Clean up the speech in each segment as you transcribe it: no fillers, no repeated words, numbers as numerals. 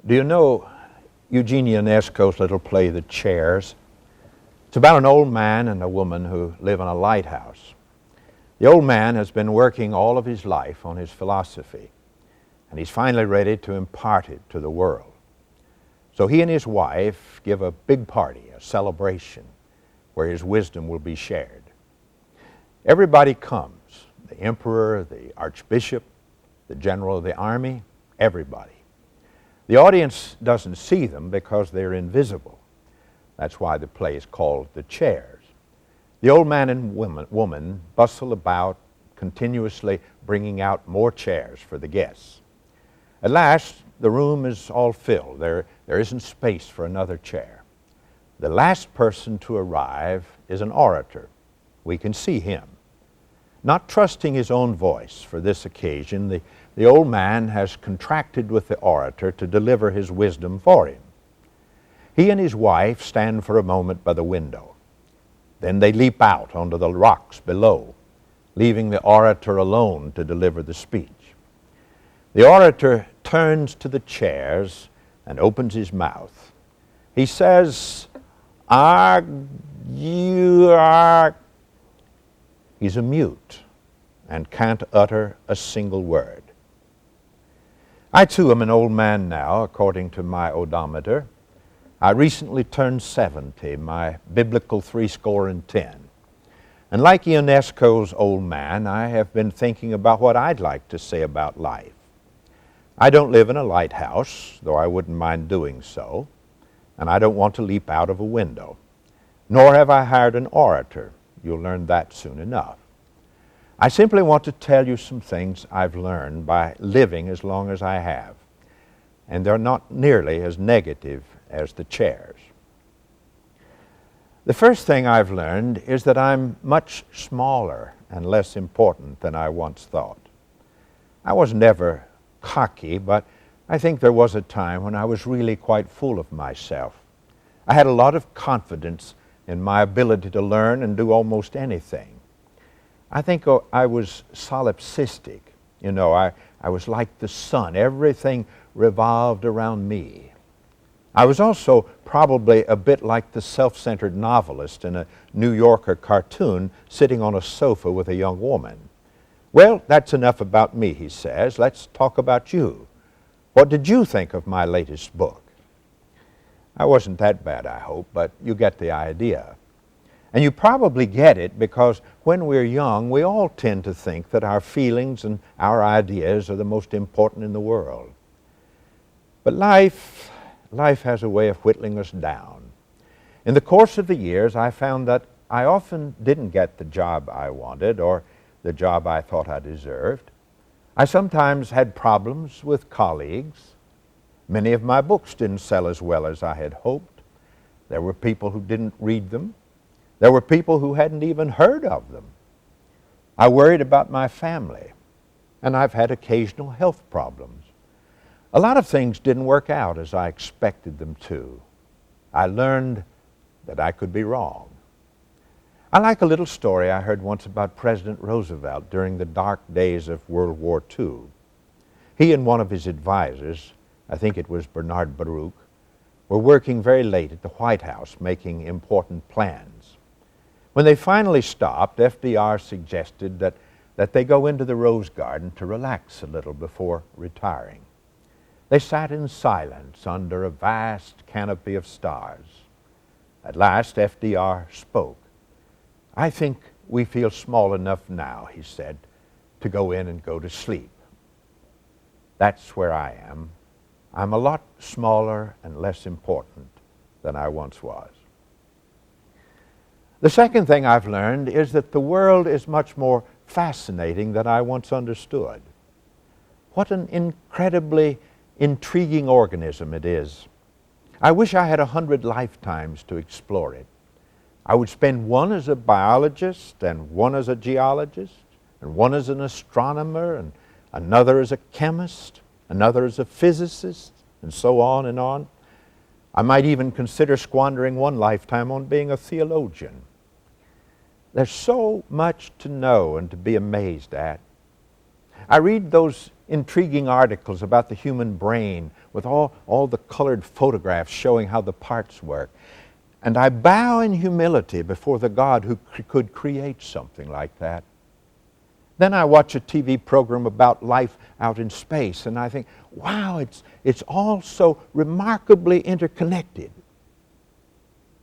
Do you know Eugene Ionesco's little play, The Chairs? It's about an old man and a woman who live in a lighthouse. The old man has been working all of his life on his philosophy, and he's finally ready to impart it to the world. So he and his wife give a big party, a celebration, where his wisdom will be shared. Everybody comes, the emperor, the archbishop, the general of the army, everybody. The audience doesn't see them because they're invisible. That's why the play is called The Chairs. The old man and woman bustle about, continuously bringing out more chairs for the guests. At last, the room is all filled. There isn't space for another chair. The last person to arrive is an orator. We can see him. Not trusting his own voice for this occasion, the old man has contracted with the orator to deliver his wisdom for him. He and his wife stand for a moment by the window. Then they leap out onto the rocks below, leaving the orator alone to deliver the speech. The orator turns to the chairs and opens his mouth. He says, you are. He's a mute and can't utter a single word. I too am an old man now, according to my odometer. I recently turned 70, my biblical 70. And like Ionesco's old man, I have been thinking about what I'd like to say about life. I don't live in a lighthouse, though I wouldn't mind doing so, and I don't want to leap out of a window. Nor have I hired an orator. You'll learn that soon enough. I simply want to tell you some things I've learned by living as long as I have, and they're not nearly as negative as the chairs. The first thing I've learned is that I'm much smaller and less important than I once thought. I was never cocky, but I think there was a time when I was really quite full of myself. I had a lot of confidence in my ability to learn and do almost anything. I think I was solipsistic. You know, I was like the sun. Everything revolved around me. I was also probably a bit like the self-centered novelist in a New Yorker cartoon sitting on a sofa with a young woman. Well, that's enough about me, he says. Let's talk about you. What did you think of my latest book? I wasn't that bad, I hope, but you get the idea. And you probably get it because when we're young, we all tend to think that our feelings and our ideas are the most important in the world. But life has a way of whittling us down. In the course of the years, I found that I often didn't get the job I wanted or the job I thought I deserved. I sometimes had problems with colleagues. Many of my books didn't sell as well as I had hoped. There were people who didn't read them. There were people who hadn't even heard of them. I worried about my family, and I've had occasional health problems. A lot of things didn't work out as I expected them to. I learned that I could be wrong. I like a little story I heard once about President Roosevelt during the dark days of World War II. He and one of his advisors, I think it was Bernard Baruch, were working very late at the White House making important plans. When they finally stopped, FDR suggested that they go into the Rose Garden to relax a little before retiring. They sat in silence under a vast canopy of stars. At last, FDR spoke. I think we feel small enough now, he said, to go in and go to sleep. That's where I am. I'm a lot smaller and less important than I once was. The second thing I've learned is that the world is much more fascinating than I once understood. What an incredibly intriguing organism it is. I wish I had 100 lifetimes to explore it. I would spend one as a biologist and one as a geologist and one as an astronomer and another as a chemist, another as a physicist, and so on and on. I might even consider squandering one lifetime on being a theologian. There's so much to know and to be amazed at. I read those intriguing articles about the human brain with all the colored photographs showing how the parts work. And I bow in humility before the God who could create something like that. Then I watch a TV program about life out in space, and I think, wow, it's all so remarkably interconnected.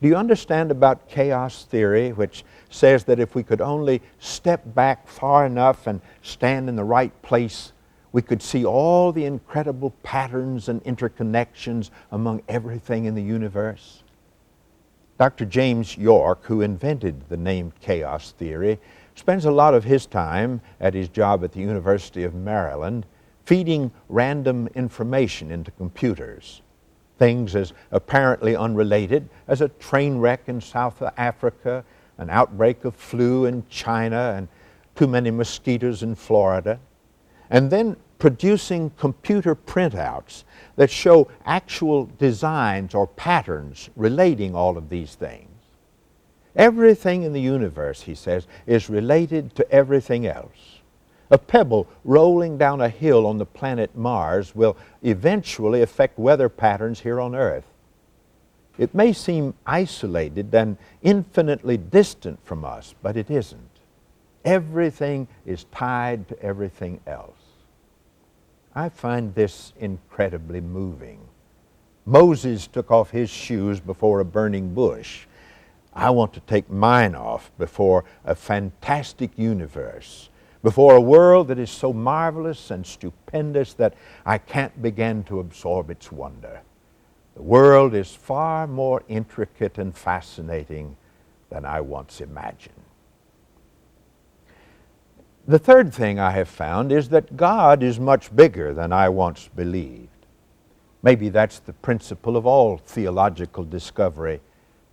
Do you understand about chaos theory, which says that if we could only step back far enough and stand in the right place, we could see all the incredible patterns and interconnections among everything in the universe? Dr. James York, who invented the name chaos theory, spends a lot of his time at his job at the University of Maryland feeding random information into computers. Things as apparently unrelated as a train wreck in South Africa, an outbreak of flu in China, and too many mosquitoes in Florida. And then producing computer printouts that show actual designs or patterns relating all of these things. Everything in the universe, he says, is related to everything else. A pebble rolling down a hill on the planet Mars will eventually affect weather patterns here on Earth. It may seem isolated and infinitely distant from us, but it isn't. Everything is tied to everything else. I find this incredibly moving. Moses took off his shoes before a burning bush. I want to take mine off before a fantastic universe, before a world that is so marvelous and stupendous that I can't begin to absorb its wonder. The world is far more intricate and fascinating than I once imagined. The third thing I have found is that God is much bigger than I once believed. Maybe that's the principle of all theological discovery,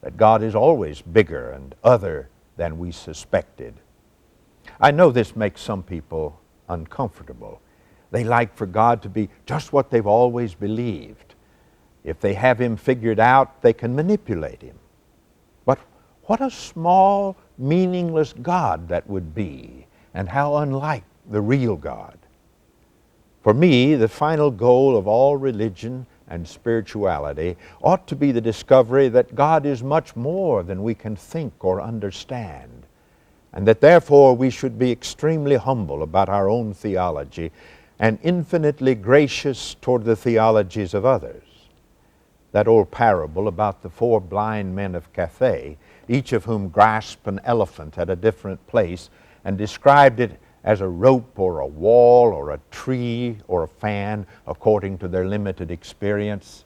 that God is always bigger and other than we suspected. I know this makes some people uncomfortable. They like for God to be just what they've always believed. If they have Him figured out, they can manipulate Him. But what a small, meaningless God that would be, and how unlike the real God. For me, the final goal of all religion and spirituality ought to be the discovery that God is much more than we can think or understand, and that therefore we should be extremely humble about our own theology and infinitely gracious toward the theologies of others. That old parable about the 4 blind men of Cathay, each of whom grasped an elephant at a different place and described it as a rope or a wall or a tree or a fan according to their limited experience,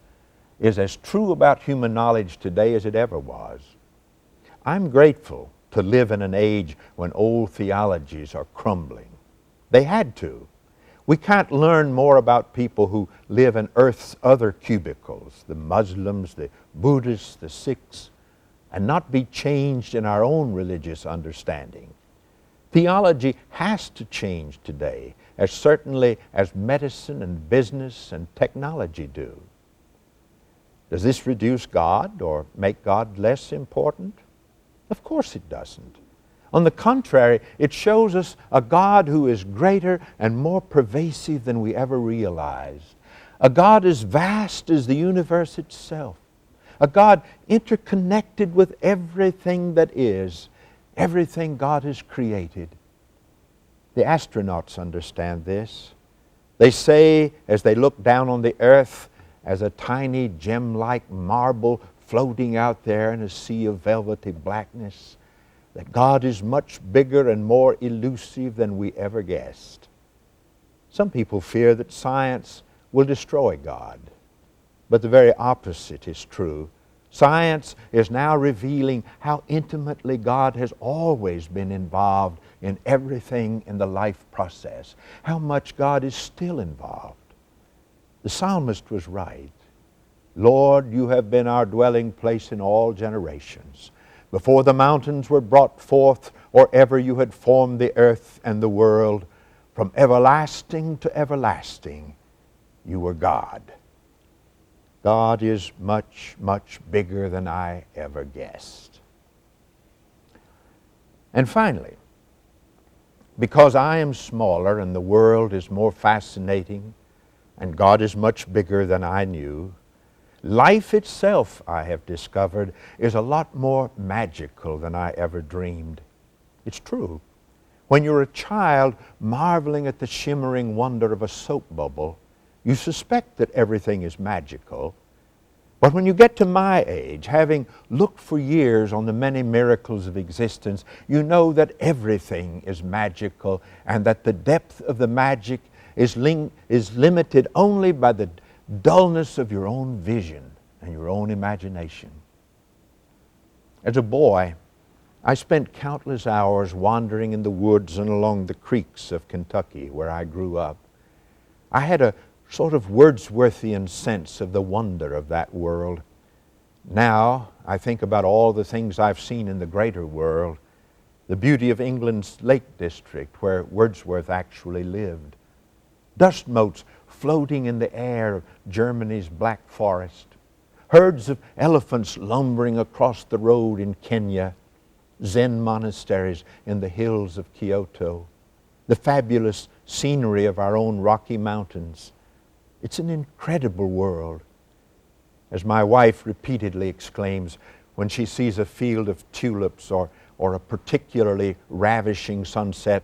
is as true about human knowledge today as it ever was. I'm grateful to live in an age when old theologies are crumbling. They had to. We can't learn more about people who live in Earth's other cubicles, the Muslims, the Buddhists, the Sikhs, and not be changed in our own religious understanding. Theology has to change today, as certainly as medicine and business and technology do. Does this reduce God or make God less important? Of course it doesn't. On the contrary, it shows us a God who is greater and more pervasive than we ever realized. A God as vast as the universe itself. A God interconnected with everything that is, everything God has created. The astronauts understand this. They say, as they look down on the earth as a tiny gem-like marble floating out there in a sea of velvety blackness, that God is much bigger and more elusive than we ever guessed. Some people fear that science will destroy God, but the very opposite is true. Science is now revealing how intimately God has always been involved in everything in the life process, how much God is still involved. The psalmist was right. Lord, you have been our dwelling place in all generations. Before the mountains were brought forth, or ever you had formed the earth and the world, from everlasting to everlasting, you were God. God is much, much bigger than I ever guessed. And finally, Because I am smaller and the world is more fascinating and God is much bigger than I knew, life itself, I have discovered, is a lot more magical than I ever dreamed. It's true. When you're a child marveling at the shimmering wonder of a soap bubble, you suspect that everything is magical. But when you get to my age, having looked for years on the many miracles of existence, you know that everything is magical and that the depth of the magic is limited only by the dullness of your own vision and your own imagination. As a boy, I spent countless hours wandering in the woods and along the creeks of Kentucky where I grew up. I had a sort of Wordsworthian sense of the wonder of that world. Now I think about all the things I've seen in the greater world, the beauty of England's Lake District where Wordsworth actually lived, dust motes floating in the air of Germany's Black Forest, herds of elephants lumbering across the road in Kenya, Zen monasteries in the hills of Kyoto, the fabulous scenery of our own Rocky Mountains. It's an incredible world. As my wife repeatedly exclaims when she sees a field of tulips or a particularly ravishing sunset,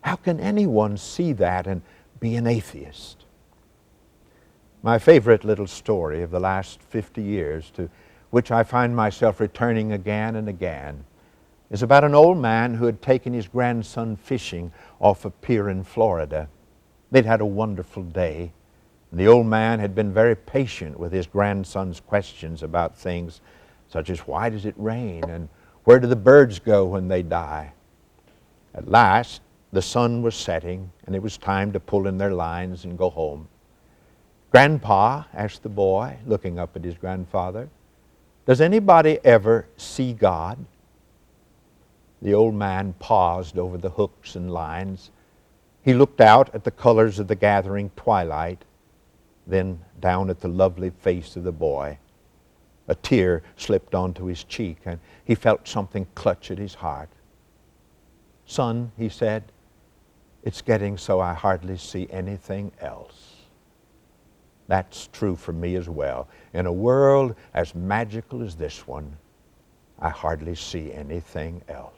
how can anyone see that and be an atheist? My favorite little story of the last 50 years, to which I find myself returning again and again, is about an old man who had taken his grandson fishing off a pier in Florida. They'd had a wonderful day. The old man had been very patient with his grandson's questions about things such as why does it rain and where do the birds go when they die. At last, the sun was setting and it was time to pull in their lines and go home. "Grandpa," asked the boy, looking up at his grandfather, "does anybody ever see God?" The old man paused over the hooks and lines. He looked out at the colors of the gathering twilight, then down at the lovely face of the boy. A tear slipped onto his cheek, and he felt something clutch at his heart. "Son," he said, "it's getting so I hardly see anything else." That's true for me as well. In a world as magical as this one, I hardly see anything else.